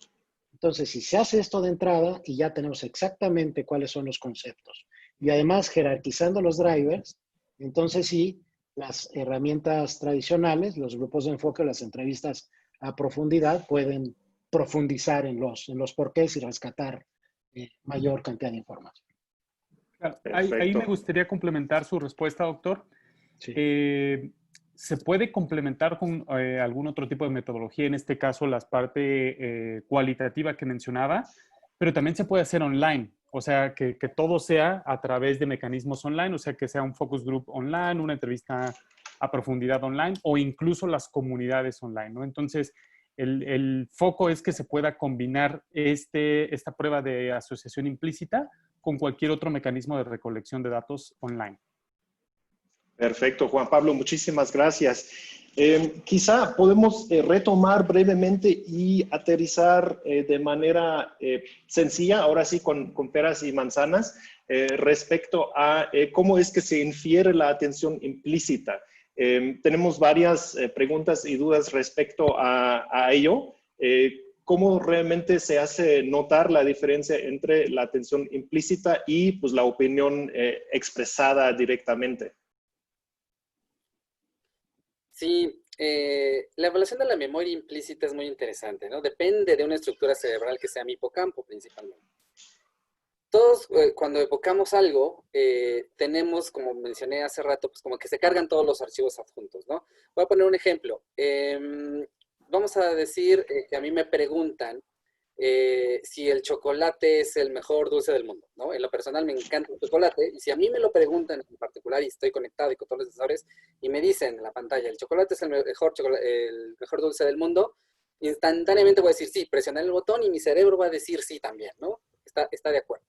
Entonces, si se hace esto de entrada y ya tenemos exactamente cuáles son los conceptos y además jerarquizando los drivers, entonces sí, las herramientas tradicionales, los grupos de enfoque, las entrevistas a profundidad pueden profundizar en los porqués y rescatar mayor cantidad de información.
Claro, ahí me gustaría complementar su respuesta, doctor.
Sí.
¿Se puede complementar con algún otro tipo de metodología? En este caso, la parte cualitativa que mencionaba, pero también se puede hacer online. O sea, que todo sea a través de mecanismos online, o sea, que sea un focus group online, una entrevista a profundidad online o incluso las comunidades online, ¿no? Entonces, el foco es que se pueda combinar esta prueba de asociación implícita con cualquier otro mecanismo de recolección de datos online.
Perfecto, Juan Pablo, muchísimas gracias. Quizá podemos retomar brevemente y aterrizar de manera sencilla, ahora sí con peras y manzanas, respecto a cómo es que se infiere la atención implícita. Tenemos varias preguntas y dudas respecto a ello. ¿Cómo realmente se hace notar la diferencia entre la atención implícita y pues, la opinión expresada directamente?
Sí, la evaluación de la memoria implícita es muy interesante, ¿no? Depende de una estructura cerebral que sea mi hipocampo principalmente. Todos cuando evocamos algo, tenemos, como mencioné hace rato, pues como que se cargan todos los archivos adjuntos, ¿no? Voy a poner un ejemplo. vamos a decir que a mí me preguntan si el chocolate es el mejor dulce del mundo, ¿no? En lo personal me encanta el chocolate, y si a mí me lo preguntan en particular y estoy conectado y con todos los sensores, y me dicen en la pantalla, el chocolate es el mejor dulce del mundo, instantáneamente voy a decir sí, presionar el botón y mi cerebro va a decir sí también, ¿no? Está de acuerdo.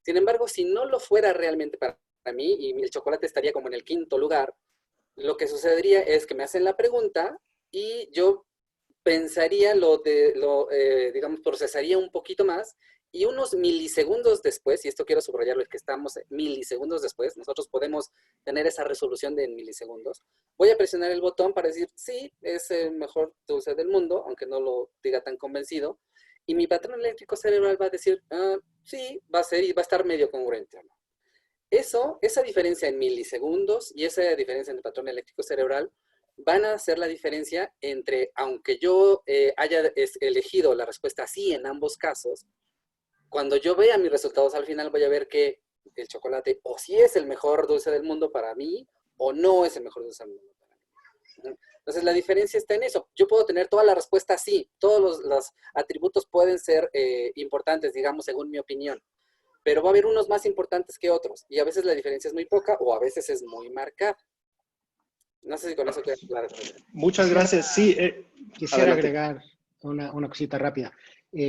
Sin embargo, si no lo fuera realmente para mí, y el chocolate estaría como en el quinto lugar, lo que sucedería es que me hacen la pregunta y yo pensaría digamos, procesaría un poquito más, y unos milisegundos después, y esto quiero subrayarlo, es que estamos milisegundos después, nosotros podemos tener esa resolución de milisegundos, voy a presionar el botón para decir, sí, es el mejor dulce del mundo, aunque no lo diga tan convencido, y mi patrón eléctrico cerebral va a decir, sí, va a ser y va a estar medio congruente. Esa diferencia en milisegundos y esa diferencia en el patrón eléctrico cerebral van a hacer la diferencia entre, aunque yo haya elegido la respuesta sí en ambos casos, cuando yo vea mis resultados al final voy a ver que el chocolate o sí es el mejor dulce del mundo para mí o no es el mejor dulce del mundo para mí. Entonces la diferencia está en eso. Yo puedo tener toda la respuesta sí, todos los atributos pueden ser importantes, digamos, según mi opinión, pero va a haber unos más importantes que otros, y a veces la diferencia es muy poca o a veces es muy marcada. No sé si con eso queda claro.
Muchas gracias. Sí,
Quisiera
adelante.
agregar una cosita rápida.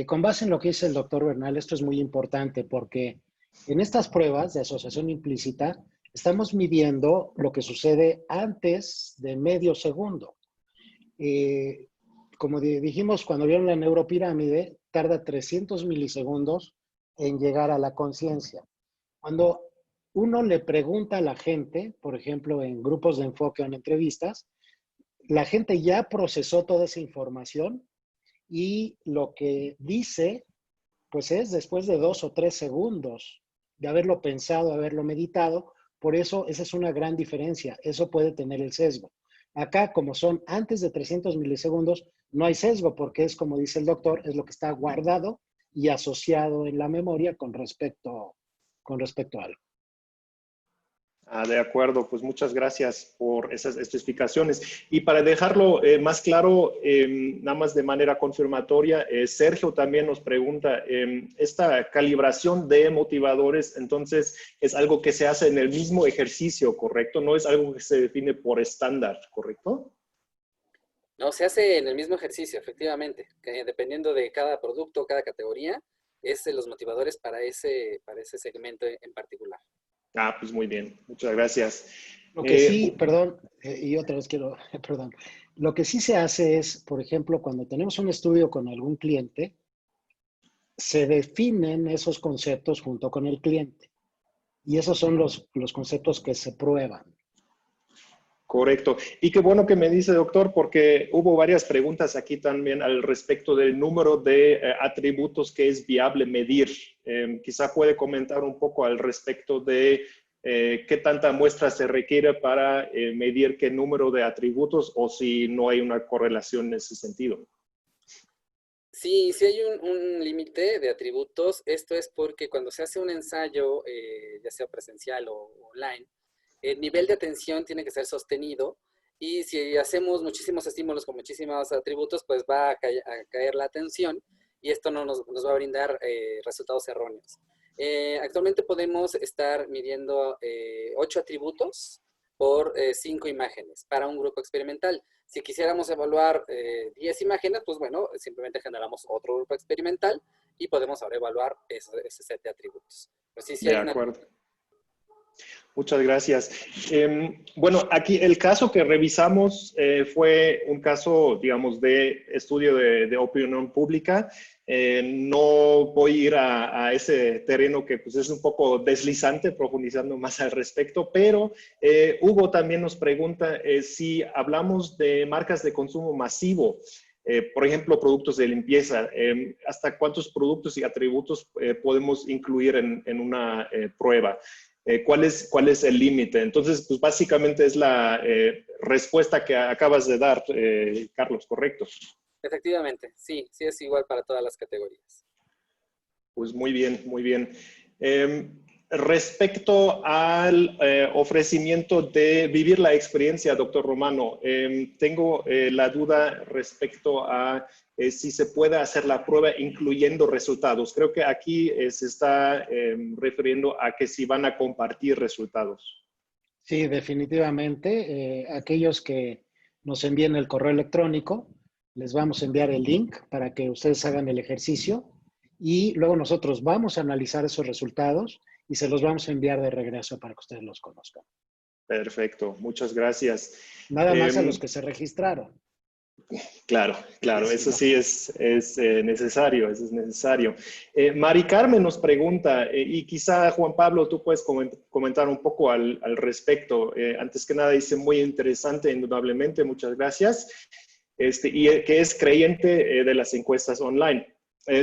Con base en lo que dice el doctor Bernal, esto es muy importante porque en estas pruebas de asociación implícita estamos midiendo lo que sucede antes de medio segundo. Como dijimos, cuando vieron la neuropirámide, tarda 300 milisegundos en llegar a la conciencia. Cuando uno le pregunta a la gente, por ejemplo, en grupos de enfoque o en entrevistas, la gente ya procesó toda esa información y lo que dice, pues es después de 2 o 3 segundos de haberlo pensado, haberlo meditado. Por eso esa es una gran diferencia. Eso puede tener el sesgo. Acá, como son antes de 300 milisegundos, no hay sesgo porque es, como dice el doctor, es lo que está guardado y asociado en la memoria con respecto a algo.
De acuerdo, pues muchas gracias por esas explicaciones. Y para dejarlo más claro, nada más de manera confirmatoria, Sergio también nos pregunta, esta calibración de motivadores, entonces, es algo que se hace en el mismo ejercicio, ¿correcto? No es algo que se define por estándar, ¿correcto?
No, se hace en el mismo ejercicio, efectivamente, que dependiendo de cada producto, cada categoría, es los motivadores para ese segmento en particular.
Pues muy bien, muchas gracias.
Lo que sí, perdón, y otra vez quiero, perdón, lo que sí se hace es, por ejemplo, cuando tenemos un estudio con algún cliente, se definen esos conceptos junto con el cliente. Y esos son los conceptos que se prueban.
Correcto. Y qué bueno que me dice, doctor, porque hubo varias preguntas aquí también al respecto del número de atributos que es viable medir. Quizá puede comentar un poco al respecto de qué tanta muestra se requiere para medir qué número de atributos o si no hay una correlación en ese sentido.
Sí, sí hay un límite de atributos. Esto es porque cuando se hace un ensayo, ya sea presencial o online, el nivel de atención tiene que ser sostenido, y si hacemos muchísimos estímulos con muchísimos atributos, pues va a caer la atención, y esto no nos va a brindar resultados erróneos. Actualmente podemos estar midiendo 8 atributos por 5 imágenes para un grupo experimental. Si quisiéramos evaluar 10 imágenes, pues bueno, simplemente generamos otro grupo experimental y podemos ahora evaluar ese set de atributos. Pero sí,
De acuerdo. Muchas gracias. Bueno, aquí el caso que revisamos fue un caso, digamos, de estudio de opinión pública. No voy a ir a ese terreno que pues, es un poco deslizante, profundizando más al respecto, pero Hugo también nos pregunta si hablamos de marcas de consumo masivo, por ejemplo, productos de limpieza, ¿hasta cuántos productos y atributos podemos incluir en una prueba? ¿Cuál es el límite? Entonces, pues básicamente es la respuesta que acabas de dar, Carlos, ¿correcto?
Efectivamente, sí, sí es igual para todas las categorías.
Pues muy bien, muy bien. Respecto al ofrecimiento de vivir la experiencia, doctor Romano, tengo la duda respecto a si se puede hacer la prueba incluyendo resultados. Creo que aquí se está refiriendo a que si van a compartir resultados.
Sí, definitivamente. Aquellos que nos envíen el correo electrónico, les vamos a enviar el link para que ustedes hagan el ejercicio y luego nosotros vamos a analizar esos resultados y se los vamos a enviar de regreso para que ustedes los conozcan.
Perfecto, muchas gracias.
Nada más a los que se registraron.
Claro, claro, eso sí es necesario, eso es necesario. Mari Carmen nos pregunta, y quizá Juan Pablo, tú puedes comentar un poco al respecto. Antes que nada, dice muy interesante, indudablemente, muchas gracias. Y que es creyente de las encuestas online.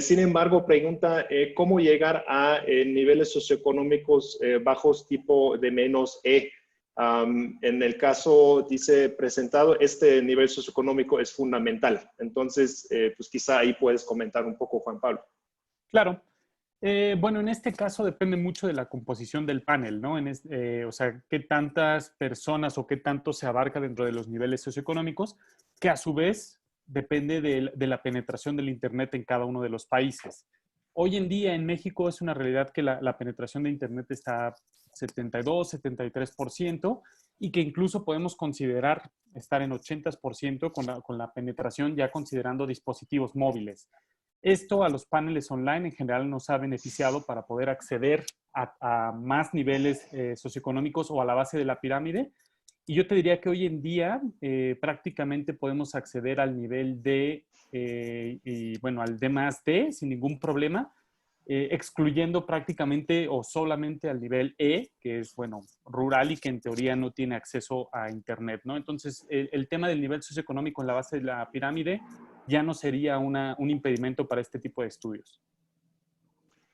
Sin embargo, pregunta cómo llegar a niveles socioeconómicos bajos tipo de menos E. En el caso, dice presentado, este nivel socioeconómico es fundamental. Entonces, pues quizá ahí puedes comentar un poco, Juan Pablo.
Claro. Bueno, en este caso depende mucho de la composición del panel, ¿no? O sea, qué tantas personas o qué tanto se abarca dentro de los niveles socioeconómicos, que a su vez depende de la penetración del Internet en cada uno de los países. Hoy en día en México es una realidad que la penetración de Internet está 72, 73% y que incluso podemos considerar estar en 80% con la penetración ya considerando dispositivos móviles. Esto a los paneles online en general nos ha beneficiado para poder acceder a más niveles socioeconómicos o a la base de la pirámide. Y yo te diría que hoy en día prácticamente podemos acceder al nivel D y bueno, al D más D sin ningún problema, excluyendo prácticamente o solamente al nivel E, que es, bueno, rural y que en teoría no tiene acceso a Internet, ¿no? Entonces, el tema del nivel socioeconómico en la base de la pirámide ya no sería un impedimento para este tipo de estudios.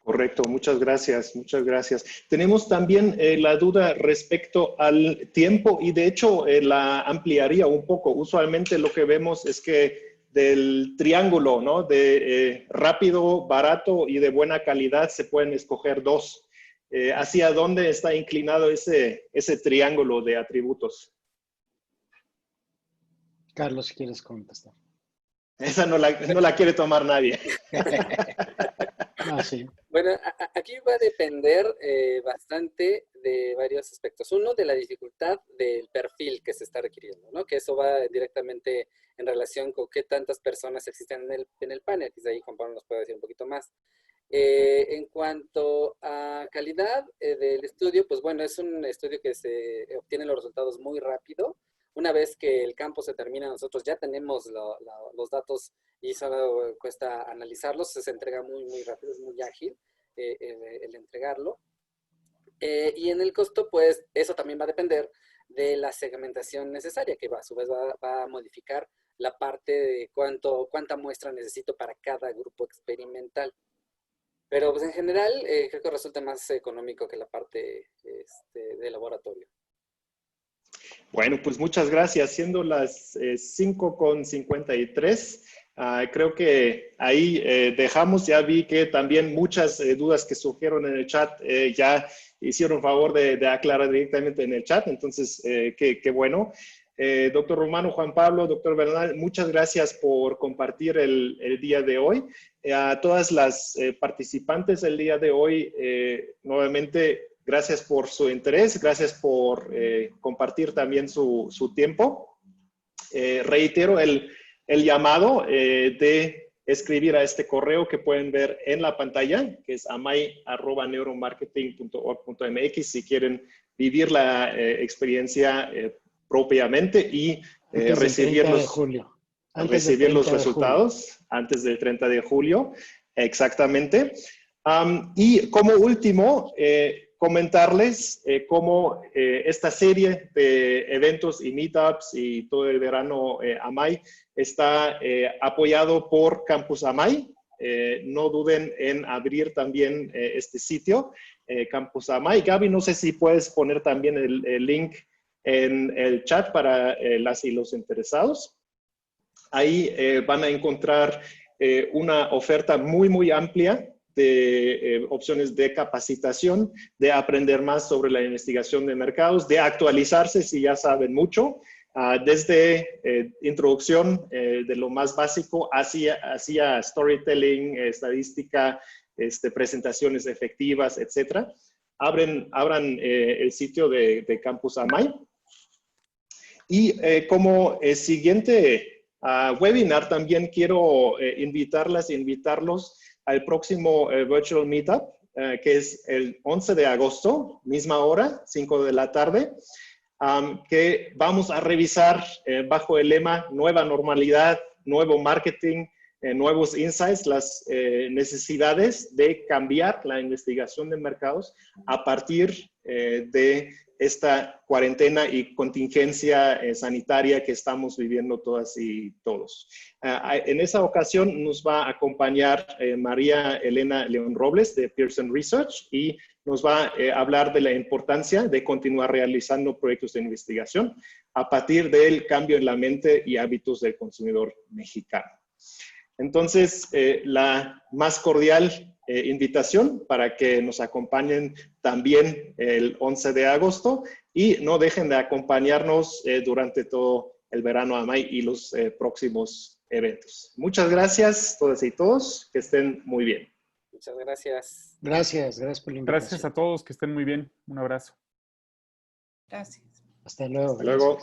Correcto, muchas gracias, muchas gracias. Tenemos también la duda respecto al tiempo y de hecho la ampliaría un poco. Usualmente lo que vemos es que del triángulo, ¿no? De rápido, barato y de buena calidad se pueden escoger dos. ¿Hacia dónde está inclinado ese triángulo de atributos?
Carlos, si quieres contestar.
Esa no la quiere tomar nadie.
No, sí.
Bueno, aquí va a depender bastante de varios aspectos. Uno, de la dificultad del perfil que se está requiriendo, ¿no? Que eso va directamente en relación con qué tantas personas existen en el panel. Quizá ahí Juan Pablo nos puede decir un poquito más. En cuanto a calidad del estudio, pues bueno, es un estudio que se obtienen los resultados muy rápido. Una vez que el campo se termina, nosotros ya tenemos los datos y solo cuesta analizarlos, se entrega muy, muy rápido, es muy ágil el entregarlo. Y en el costo, pues eso también va a depender de la segmentación necesaria, que a su vez va a modificar la parte de cuánta muestra necesito para cada grupo experimental. Pero pues en general creo que resulta más económico que la parte de laboratorio.
Bueno, pues muchas gracias. Siendo las 5:53, creo que ahí dejamos. Ya vi que también muchas dudas que surgieron en el chat ya hicieron favor de aclarar directamente en el chat. Entonces, qué bueno. Doctor Romano, Juan Pablo, doctor Bernal, muchas gracias por compartir el día de hoy. A todas las participantes del día de hoy, nuevamente, gracias por su interés, gracias por compartir también su tiempo. Reitero el llamado de escribir a este correo que pueden ver en la pantalla, que es amay@neuromarketing.org.mx, si quieren vivir la experiencia propiamente y recibir los resultados antes del 30 de julio. Exactamente. Y como último, comentarles cómo esta serie de eventos y meetups y todo el verano AMAY está apoyado por Campus AMAY. No duden en abrir también este sitio, Campus AMAY. Gaby, no sé si puedes poner también el link en el chat para las y los interesados. Ahí van a encontrar una oferta muy, muy amplia de opciones de capacitación, de aprender más sobre la investigación de mercados, de actualizarse si ya saben mucho, desde introducción de lo más básico hacia storytelling, estadística, presentaciones efectivas, etcétera. Abran el sitio de Campus Amay. Y como siguiente webinar, también quiero invitarlos al próximo Virtual Meetup, que es el 11 de agosto, misma hora, 5 de la tarde, que vamos a revisar bajo el lema Nueva Normalidad, Nuevo Marketing, nuevos insights, las necesidades de cambiar la investigación de mercados a partir de esta cuarentena y contingencia sanitaria que estamos viviendo todas y todos. En esa ocasión nos va a acompañar María Elena León Robles de Pearson Research y nos va a hablar de la importancia de continuar realizando proyectos de investigación a partir del cambio en la mente y hábitos del consumidor mexicano. Entonces, la más cordial invitación para que nos acompañen también el 11 de agosto y no dejen de acompañarnos durante todo el verano Amay y los próximos eventos. Muchas gracias todas y todos, que estén muy bien.
Muchas gracias.
Gracias por la invitación.
Gracias a todos, que estén muy bien. Un abrazo.
Gracias.
Hasta luego.
Hasta luego.